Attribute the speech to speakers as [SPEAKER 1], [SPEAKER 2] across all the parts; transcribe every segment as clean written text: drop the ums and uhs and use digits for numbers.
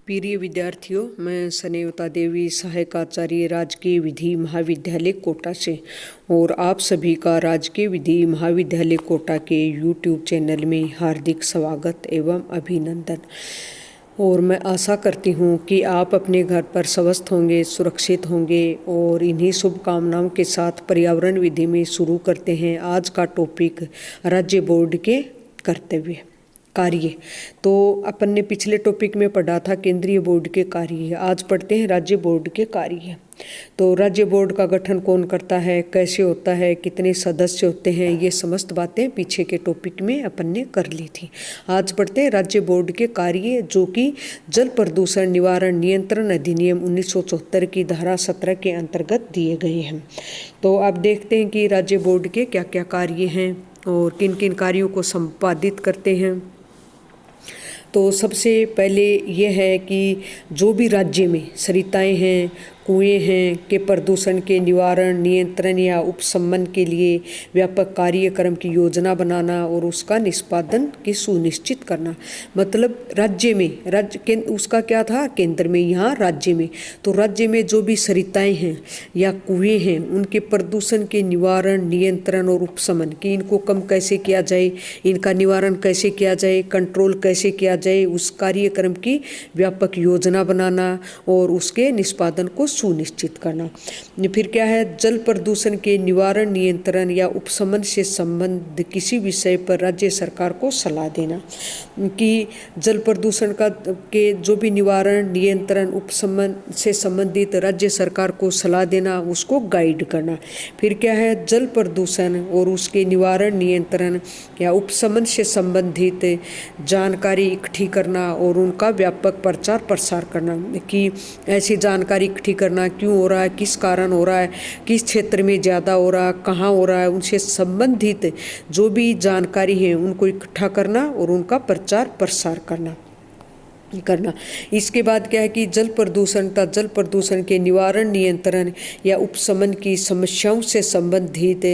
[SPEAKER 1] प्रिय विद्यार्थियों, मैं स्नेहता देवी, सहायक आचार्य, राजकीय विधि महाविद्यालय कोटा से, और आप सभी का राजकीय विधि महाविद्यालय कोटा के YouTube चैनल में हार्दिक स्वागत एवं अभिनंदन। और मैं आशा करती हूँ कि आप अपने घर पर स्वस्थ होंगे, सुरक्षित होंगे। और इन्हीं शुभकामनाओं के साथ पर्यावरण विधि में शुरू करते हैं आज का टॉपिक, राज्य बोर्ड के कर्तव्य कार्य। तो अपन ने पिछले टॉपिक में पढ़ा था केंद्रीय बोर्ड के कार्य, आज पढ़ते हैं राज्य बोर्ड के कार्य। तो राज्य बोर्ड का गठन कौन करता है, कैसे होता है, कितने सदस्य होते हैं, ये समस्त बातें पीछे के टॉपिक में अपन ने कर ली थी। आज पढ़ते हैं राज्य बोर्ड के कार्य, जो कि जल प्रदूषण निवारण नियंत्रण अधिनियम 1974 की धारा 17 के अंतर्गत दिए गए हैं। तो आप देखते हैं कि राज्य बोर्ड के क्या क्या कार्य हैं और किन किन कार्यों को संपादित करते हैं। तो सबसे पहले यह है कि जो भी राज्य में सरिताएं हैं, कुएं हैं के प्रदूषण के निवारण, नियंत्रण या उपशमन के लिए व्यापक कार्यक्रम की योजना बनाना और उसका निष्पादन की सुनिश्चित करना। मतलब राज्य में उसका क्या था, केंद्र में, यहाँ राज्य में। तो राज्य में जो भी सरिताएं हैं या कुएं हैं, उनके प्रदूषण के निवारण, नियंत्रण और उपशमन, कि इनको कम कैसे किया जाए, इनका निवारण कैसे किया जाए, कंट्रोल कैसे किया जाए, उस कार्यक्रम की व्यापक योजना बनाना और उसके निष्पादन को सुनिश्चित करना। फिर क्या है, जल प्रदूषण के निवारण, नियंत्रण या उपशमन से संबंधित किसी विषय पर राज्य सरकार को सलाह देना, कि जल प्रदूषण के जो भी निवारण, नियंत्रण, उपशमन से संबंधित राज्य सरकार को सलाह देना, उसको गाइड करना। फिर क्या है, जल प्रदूषण और उसके निवारण, नियंत्रण या उपशमन से संबंधित जानकारी इकट्ठी करना और उनका व्यापक प्रचार प्रसार करना, कि ऐसी जानकारी इकट्ठी करना, क्यों हो रहा है, किस कारण हो रहा है, किस क्षेत्र में ज़्यादा हो रहा है, कहाँ हो रहा है, उनसे संबंधित जो भी जानकारी है उनको इकट्ठा करना और उनका प्रचार प्रसार करना। इसके बाद क्या है कि जल प्रदूषण के निवारण, नियंत्रण या उपशमन की समस्याओं से संबंधित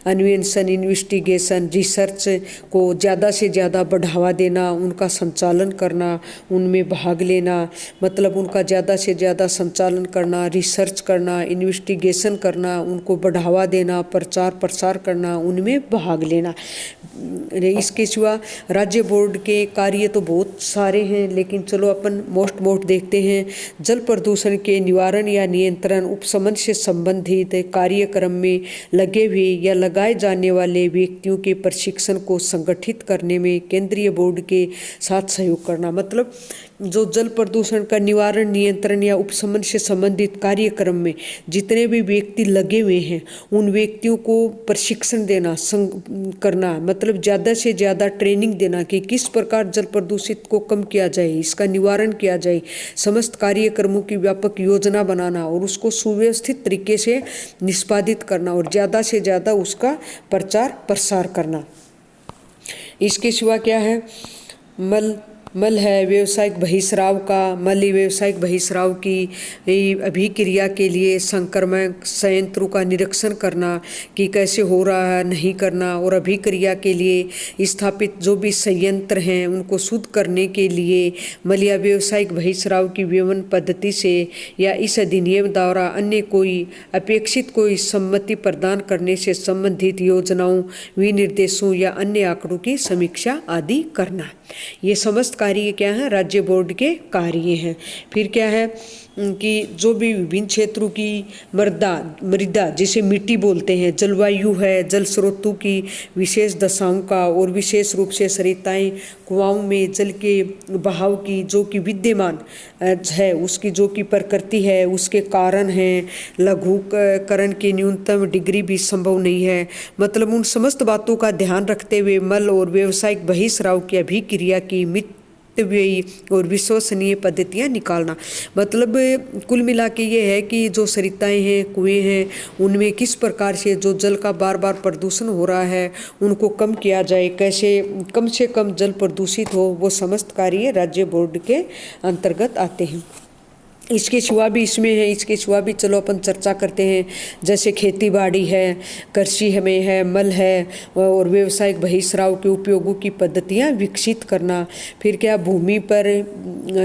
[SPEAKER 1] अन्वेषण, इन्वेस्टिगेशन, रिसर्च को ज़्यादा से ज़्यादा बढ़ावा देना, उनका संचालन करना, उनमें भाग लेना। मतलब उनका ज़्यादा से ज़्यादा संचालन करना, रिसर्च करना, इन्वेस्टिगेशन करना, उनको बढ़ावा देना, प्रचार प्रसार करना, उनमें भाग लेना। इसके सिवा राज्य बोर्ड के कार्य तो बहुत सारे हैं, लेकिन चलो अपन मोस्ट देखते हैं। जल प्रदूषण के निवारण या नियंत्रण, उपशमन से संबंधित कार्यक्रम में लगे हुए या लगाए जाने वाले व्यक्तियों के प्रशिक्षण को संगठित करने में केंद्रीय बोर्ड के साथ सहयोग करना। मतलब जो जल प्रदूषण का निवारण, नियंत्रण या उपशमन से संबंधित कार्यक्रम में जितने भी व्यक्ति लगे हुए हैं, उन व्यक्तियों को प्रशिक्षण देना, करना, मतलब ज़्यादा से ज़्यादा ट्रेनिंग देना कि किस प्रकार जल प्रदूषित को कम किया जाए, इसका निवारण किया जाए, समस्त कार्यक्रमों की व्यापक योजना बनाना और उसको सुव्यवस्थित तरीके से निष्पादित करना और ज़्यादा से ज़्यादा उसका प्रचार प्रसार करना। इसके सिवा क्या है, मल है व्यावसायिक बहिस्राव का, व्यावसायिक बहिस्राव की अभिक्रिया के लिए संक्रमण संयंत्रों का निरीक्षण करना कि कैसे हो रहा है, नहीं करना, और अभिक्रिया के लिए स्थापित जो भी संयंत्र हैं उनको शुद्ध करने के लिए मल व्यावसायिक बहिस्राव की व्यवन पद्धति से या इस अधिनियम द्वारा अन्य कोई अपेक्षित कोई सम्मति प्रदान करने से संबंधित योजनाओं, विनिर्देशों या अन्य आंकड़ों की समीक्षा आदि करना। ये समस्त कार्य क्या है, राज्य बोर्ड के कार्य हैं। फिर क्या है कि जो भी विभिन्न क्षेत्रों की मृदा जिसे मिट्टी बोलते हैं, जलवायु है, जल स्रोतों की विशेष दशाओं का और विशेष रूप से सरिताएं, कुआओं में जल के बहाव की जो कि विद्यमान है, उसकी जो कि प्रकृति है, उसके कारण हैं, लघुकरण की न्यूनतम डिग्री भी संभव नहीं है। मतलब उन समस्त बातों का ध्यान रखते हुए मल और व्यावसायिक बहिस्राव की अभिक्रिया की मितव्ययी और विश्वसनीय पद्धतियाँ निकालना। मतलब कुल मिला के ये है कि जो सरिताएं हैं, कुएं हैं, उनमें किस प्रकार से जो जल का बार बार प्रदूषण हो रहा है उनको कम किया जाए, कैसे कम से कम जल प्रदूषित हो, वो समस्त कार्य राज्य बोर्ड के अंतर्गत आते हैं। इसके सिवा भी इसमें है, इसके सिवा भी चलो अपन चर्चा करते हैं। जैसे खेती बाड़ी है, कृषि में है, मल है, और व्यवसायिक बहिस्राव के उपयोगों की पद्धतियाँ विकसित करना। फिर क्या, भूमि पर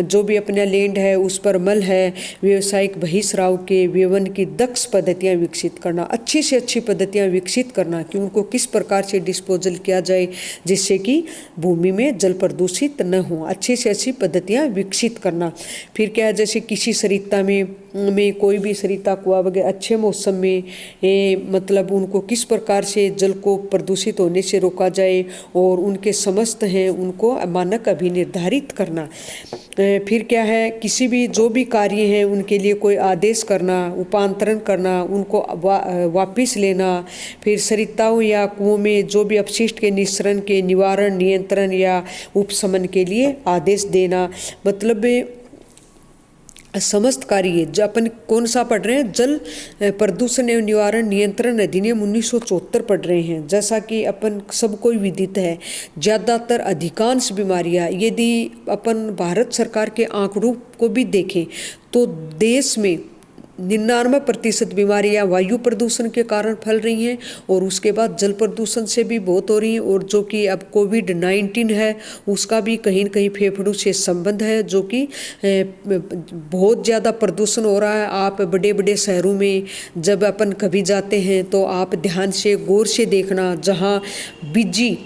[SPEAKER 1] जो भी अपना लैंड है उस पर मल है, व्यवसायिक बहिस्राव के व्यवन की दक्ष पद्धतियाँ विकसित करना, अच्छी से अच्छी पद्धतियाँ विकसित करना कि उनको किस प्रकार से डिस्पोजल किया जाए जिससे कि भूमि में जल प्रदूषित न हो, अच्छी से अच्छी पद्धतियाँ विकसित करना। फिर क्या, जैसे किसी सरिता में कोई भी सरिता कुआं वगैरह अच्छे मौसम में मतलब उनको किस प्रकार से जल को प्रदूषित होने से रोका जाए और उनके समस्त हैं उनको मानक अभिनिर्धारित करना। फिर क्या है, किसी भी जो भी कार्य हैं उनके लिए कोई आदेश करना, उपांतरण करना, उनको वापिस लेना। फिर सरिताओं या कुओं में जो भी अपशिष्ट के निस्सरण के निवारण, नियंत्रण या उपशमन के लिए आदेश देना। मतलब समस्त कार्य जो अपन कौन सा पढ़ रहे हैं, जल प्रदूषण एवं निवारण नियंत्रण अधिनियम 1974 पढ़ रहे हैं। जैसा कि अपन सबको विदित है, ज़्यादातर अधिकांश बीमारियां यदि अपन भारत सरकार के आंकड़ों को भी देखें तो देश में 99% बीमारियां वायु प्रदूषण के कारण फैल रही हैं और उसके बाद जल प्रदूषण से भी बहुत हो रही हैं। और जो कि अब कोविड-19 है उसका भी कहीं न कहीं फेफड़ों से संबंध है, जो कि बहुत ज़्यादा प्रदूषण हो रहा है। आप बड़े बड़े शहरों में जब अपन कभी जाते हैं तो आप ध्यान से गौर से देखना, जहाँ बिजी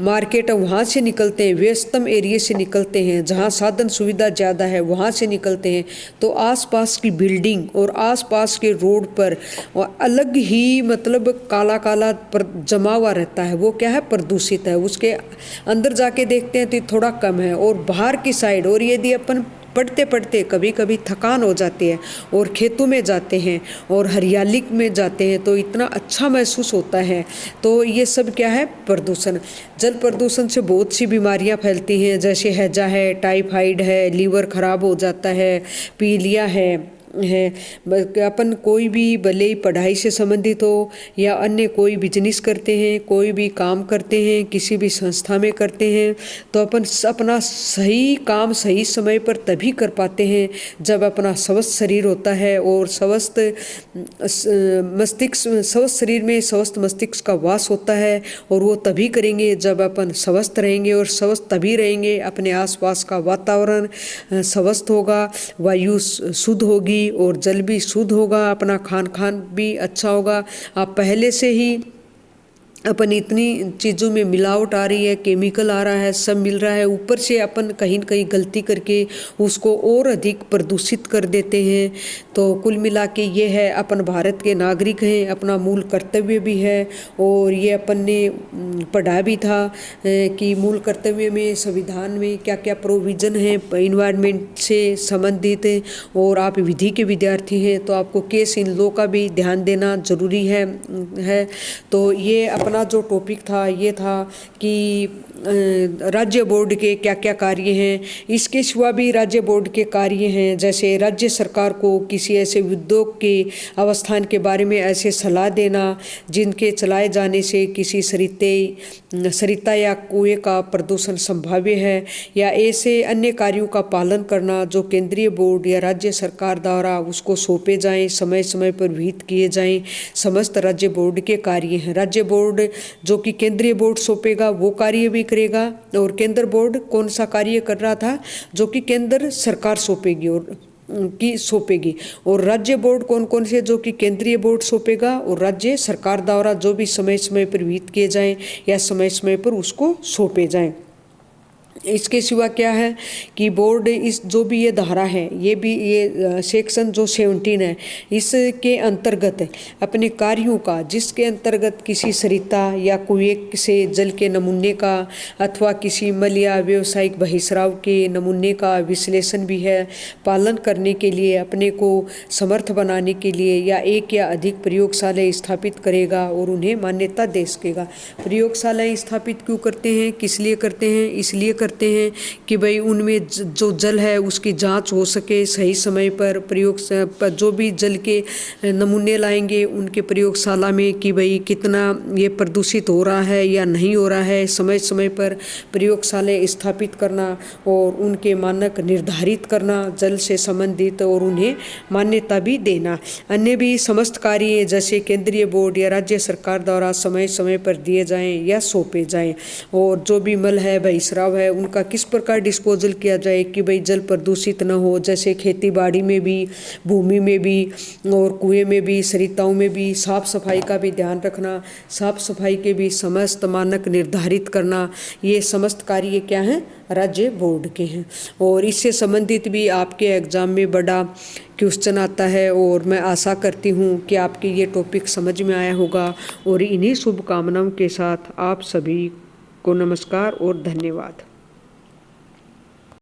[SPEAKER 1] मार्केट वहाँ से निकलते हैं, व्यस्तम एरिया से निकलते हैं, जहाँ साधन सुविधा ज़्यादा है वहाँ से निकलते हैं, तो आसपास की बिल्डिंग और आसपास के रोड पर अलग ही मतलब काला काला जमा हुआ रहता है। वो क्या है, प्रदूषित है। उसके अंदर जाके देखते हैं तो थोड़ा कम है। और बाहर की साइड, और यदि अपन पढ़ते पढ़ते कभी कभी थकान हो जाती है और खेतों में जाते हैं और हरियाली में जाते हैं तो इतना अच्छा महसूस होता है। तो ये सब क्या है, प्रदूषण। जल प्रदूषण से बहुत सी बीमारियां फैलती हैं, जैसे हैजा है, टाइफाइड है, लीवर खराब हो जाता है, पीलिया है। अपन कोई भी भले ही पढ़ाई से संबंधित हो या अन्य कोई बिजनेस करते हैं, कोई भी काम करते हैं, किसी भी संस्था में करते हैं, तो अपन अपना सही काम सही समय पर तभी कर पाते हैं जब अपना स्वस्थ शरीर होता है और स्वस्थ मस्तिष्क, स्वस्थ शरीर में स्वस्थ मस्तिष्क का वास होता है। और वो तभी करेंगे जब अपन स्वस्थ रहेंगे, और स्वस्थ तभी रहेंगे अपने आसपास का वातावरण स्वस्थ होगा, वायु शुद्ध होगी और जल भी शुद्ध होगा, अपना खान भी अच्छा होगा। आप पहले से ही अपन इतनी चीज़ों में मिलावट आ रही है, केमिकल आ रहा है, सब मिल रहा है, ऊपर से अपन कहीं न कहीं गलती करके उसको और अधिक प्रदूषित कर देते हैं। तो कुल मिला के ये है, अपन भारत के नागरिक हैं, अपना मूल कर्तव्य भी है। और ये अपन ने पढ़ा भी था कि मूल कर्तव्य में संविधान में क्या क्या प्रोविज़न है इन्वायरमेंट से संबंधित। और आप विधि के विद्यार्थी हैं तो आपको केस इन लॉ का भी ध्यान देना जरूरी है। तो ये अपना जो टॉपिक था ये था कि राज्य बोर्ड के क्या क्या कार्य हैं। इसके सिवा भी राज्य बोर्ड के कार्य हैं, जैसे राज्य सरकार को किसी ऐसे उद्योग के अवस्थान के बारे में ऐसे सलाह देना जिनके चलाए जाने से किसी सरिता या कुएं का प्रदूषण संभाव्य है, या ऐसे अन्य कार्यों का पालन करना जो केंद्रीय बोर्ड या राज्य सरकार द्वारा उसको सौंपे जाएं, समय समय पर विहित किए जाएं। समस्त राज्य बोर्ड के कार्य हैं। राज्य बोर्ड जो कि केंद्रीय बोर्ड सौंपेगा वो कार्य भी करेगा, और केंद्र बोर्ड कौन सा कार्य कर रहा था जो कि केंद्र सरकार सौंपेगी और राज्य बोर्ड कौन कौन से जो कि केंद्रीय बोर्ड सौंपेगा और राज्य सरकार द्वारा जो भी समय समय पर विहित किए जाएं या समय समय पर उसको सौंपे जाएं। इसके सिवा क्या है कि बोर्ड इस जो भी ये धारा है, ये सेक्शन जो 17 है, इसके अंतर्गत अपने कार्यों का, जिसके अंतर्गत किसी सरिता या कुएं से जल के नमूने का अथवा किसी मल या व्यावसायिक बहिस्राव के नमूने का विश्लेषण भी है, पालन करने के लिए अपने को समर्थ बनाने के लिए या एक या अधिक प्रयोगशालाएं स्थापित करेगा और उन्हें मान्यता दे सकेगा। प्रयोगशालाएं स्थापित क्यों करते हैं, किस लिए करते हैं? इसलिए करते करते हैं कि भाई उनमें जो जल है उसकी जांच हो सके सही समय पर। प्रयोग जो भी जल के नमूने लाएंगे उनके प्रयोगशाला में कि भाई कितना ये प्रदूषित हो रहा है या नहीं हो रहा है, समय समय पर प्रयोगशाला स्थापित करना और उनके मानक निर्धारित करना जल से संबंधित और उन्हें मान्यता भी देना। अन्य भी समस्त कार्य जैसे केंद्रीय बोर्ड या राज्य सरकार द्वारा समय समय पर दिए जाएं या सौंपे जाएं। और जो भी मल है बहिस्राव है उनका किस प्रकार डिस्पोजल किया जाए कि भाई जल प्रदूषित न हो, जैसे खेती बाड़ी में भी, भूमि में भी और कुएं में भी, सरिताओं में भी साफ सफाई का भी ध्यान रखना, साफ सफाई के भी समस्त मानक निर्धारित करना। ये समस्त कार्य क्या हैं, राज्य बोर्ड के हैं। और इससे संबंधित भी आपके एग्जाम में बड़ा क्वेश्चन आता है और मैं आशा करती हूँ कि आपके ये टॉपिक समझ में आया होगा। और इन्हीं शुभकामनाओं के साथ आप सभी को नमस्कार और धन्यवाद।